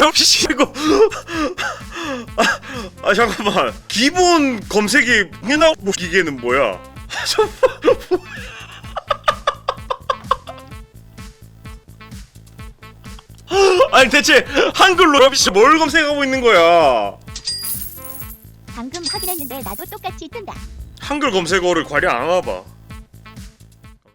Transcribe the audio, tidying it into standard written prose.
역시 이거 잠깐만 기본 검색이 해나 기계는 뭐야? 아니 대체 한글로 러비씨 뭘 검색하고 있는 거야? 방금 확인했는데 나도 똑같이 뜬다. 한글 검색어를 과리 안 와봐.